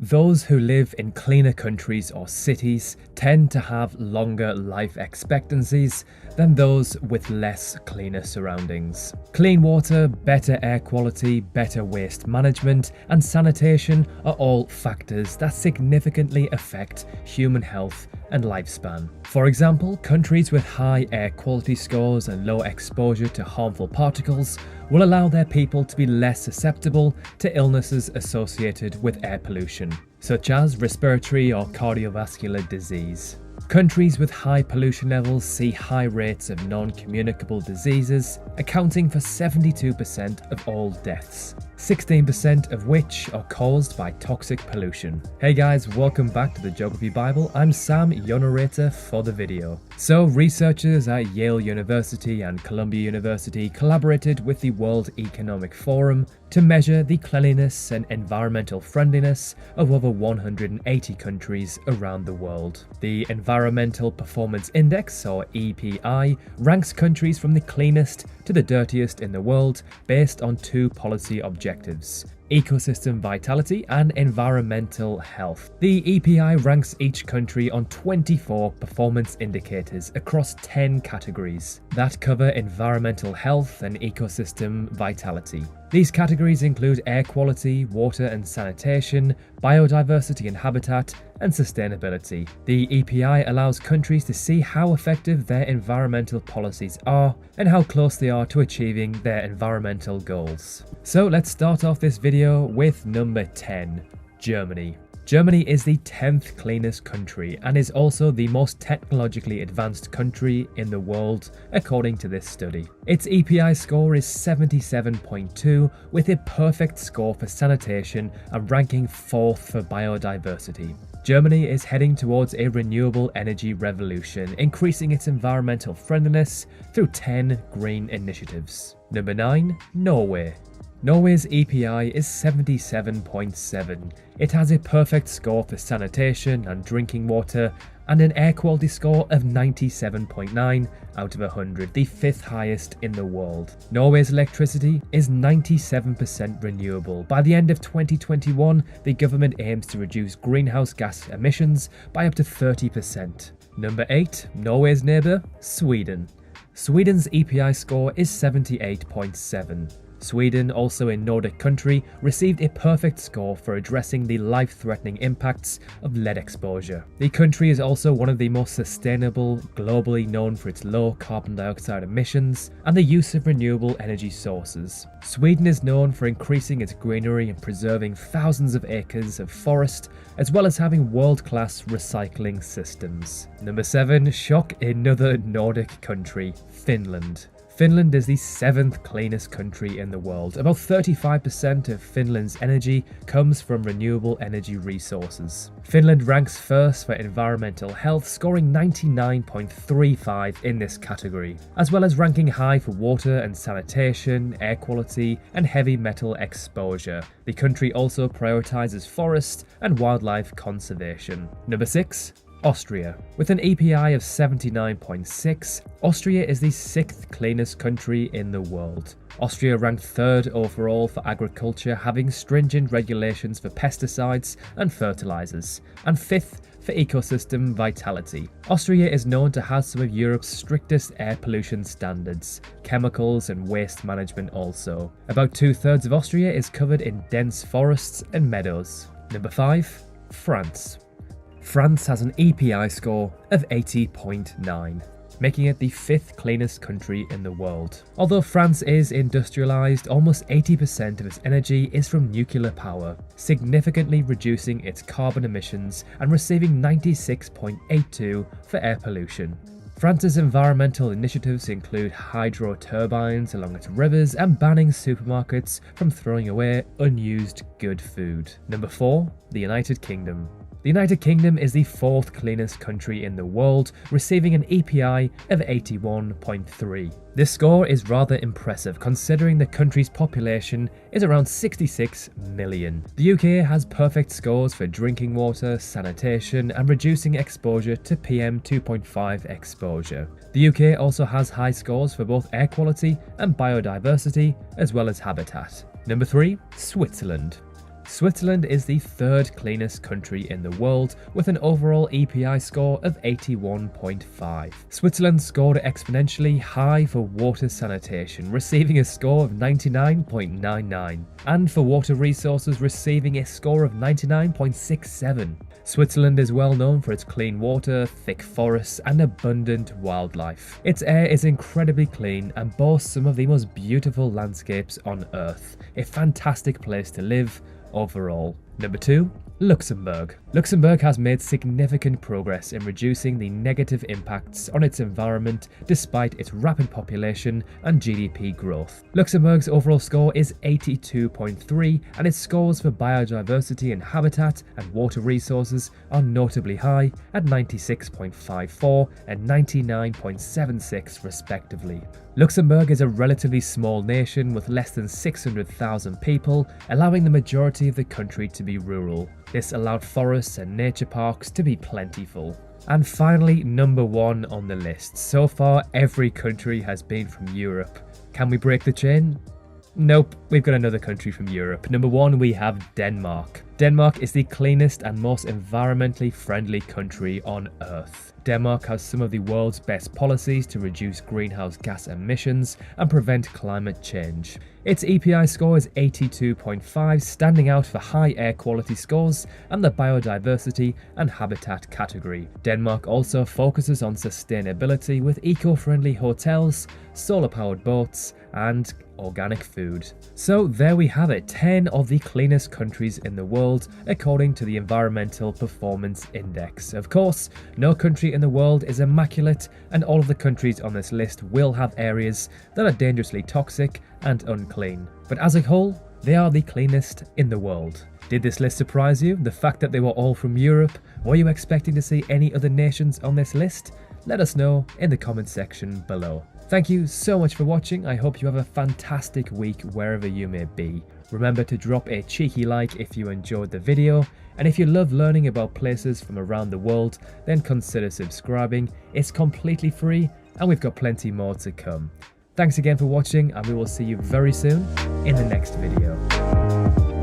Those who live in cleaner countries or cities tend to have longer life expectancies than those with less cleaner surroundings. Clean water, better air quality, better waste management, and sanitation are all factors that significantly affect human health and lifespan. For example, countries with high air quality scores and low exposure to harmful particles will allow their people to be less susceptible to illnesses associated with air pollution, such as respiratory or cardiovascular disease. Countries with high pollution levels see high rates of non-communicable diseases, accounting for 72% of all deaths, 16% of which are caused by toxic pollution. Hey guys, welcome back to the Geography Bible. I'm Sam, your narrator for the video. So, researchers at Yale University and Columbia University collaborated with the World Economic Forum to measure the cleanliness and environmental friendliness of over 180 countries around the world. The Environmental Performance Index, or EPI, ranks countries from the cleanest to the dirtiest in the world based on two policy objectives: ecosystem vitality and environmental health. The EPI ranks each country on 24 performance indicators across 10 categories that cover environmental health and ecosystem vitality. These categories include air quality, water and sanitation, biodiversity and habitat, and sustainability. The EPI allows countries to see how effective their environmental policies are and how close they are to achieving their environmental goals. So let's start off this video with number 10, Germany. Germany is the 10th cleanest country and is also the most technologically advanced country in the world, according to this study. Its EPI score is 77.2, with a perfect score for sanitation and ranking 4th for biodiversity. Germany is heading towards a renewable energy revolution, increasing its environmental friendliness through 10 green initiatives. Number 9, Norway. Norway's EPI is 77.7. It has a perfect score for sanitation and drinking water and an air quality score of 97.9 out of 100, the 5th highest in the world. Norway's electricity is 97% renewable. By the end of 2021, the government aims to reduce greenhouse gas emissions by up to 30%. Number 8, Norway's neighbour, Sweden. Sweden's EPI score is 78.7. Sweden, also a Nordic country, received a perfect score for addressing the life-threatening impacts of lead exposure. The country is also one of the most sustainable, globally known for its low carbon dioxide emissions and the use of renewable energy sources. Sweden is known for increasing its greenery and preserving thousands of acres of forest, as well as having world-class recycling systems. Number 7, shock, another Nordic country, Finland. Finland is the 7th cleanest country in the world. About 35% of Finland's energy comes from renewable energy resources. Finland ranks first for environmental health, scoring 99.35 in this category, as well as ranking high for water and sanitation, air quality, and heavy metal exposure. The country also prioritizes forest and wildlife conservation. Number 6, Austria. With an EPI of 79.6, Austria is the 6th cleanest country in the world. Austria ranked 3rd overall for agriculture, having stringent regulations for pesticides and fertilizers, and 5th for ecosystem vitality. Austria is known to have some of Europe's strictest air pollution standards, chemicals and waste management also. About 2/3 of Austria is covered in dense forests and meadows. Number 5, France. France has an EPI score of 80.9, making it the 5th cleanest country in the world. Although France is industrialized, almost 80% of its energy is from nuclear power, significantly reducing its carbon emissions and receiving 96.82 for air pollution. France's environmental initiatives include hydro turbines along its rivers and banning supermarkets from throwing away unused good food. Number 4, the United Kingdom. The United Kingdom is the 4th cleanest country in the world, receiving an EPI of 81.3. This score is rather impressive considering the country's population is around 66 million. The UK has perfect scores for drinking water, sanitation, and reducing exposure to PM 2.5 exposure. The UK also has high scores for both air quality and biodiversity, as well as habitat. Number 3, Switzerland. Switzerland is the third cleanest country in the world with an overall EPI score of 81.5. Switzerland scored exponentially high for water sanitation, receiving a score of 99.99, and for water resources receiving a score of 99.67. Switzerland is well known for its clean water, thick forests, and abundant wildlife. Its air is incredibly clean and boasts some of the most beautiful landscapes on Earth. A fantastic place to live overall. Number 2. Luxembourg. Luxembourg has made significant progress in reducing the negative impacts on its environment despite its rapid population and GDP growth. Luxembourg's overall score is 82.3 and its scores for biodiversity and habitat and water resources are notably high at 96.54 and 99.76 respectively. Luxembourg is a relatively small nation with less than 600,000 people, allowing the majority of the country to be rural. This allowed forests and nature parks to be plentiful. And finally, number 1 on the list. So far, every country has been from Europe. Can we break the chain? Nope, we've got another country from Europe. Number 1, we have Denmark. Denmark is the cleanest and most environmentally friendly country on Earth. Denmark has some of the world's best policies to reduce greenhouse gas emissions and prevent climate change. Its EPI score is 82.5, standing out for high air quality scores and the biodiversity and habitat category. Denmark also focuses on sustainability with eco-friendly hotels, solar-powered boats, and organic food. So there we have it, 10 of the cleanest countries in the world according to the Environmental Performance Index. Of course, no country in the world is immaculate, and all of the countries on this list will have areas that are dangerously toxic and unclean. But as a whole, they are the cleanest in the world. Did this list surprise you? The fact that they were all from Europe? Were you expecting to see any other nations on this list? Let us know in the comment section below. Thank you so much for watching. I hope you have a fantastic week wherever you may be. Remember to drop a cheeky like if you enjoyed the video, and if you love learning about places from around the world, then consider subscribing. It's completely free and we've got plenty more to come. Thanks again for watching, and we will see you very soon in the next video.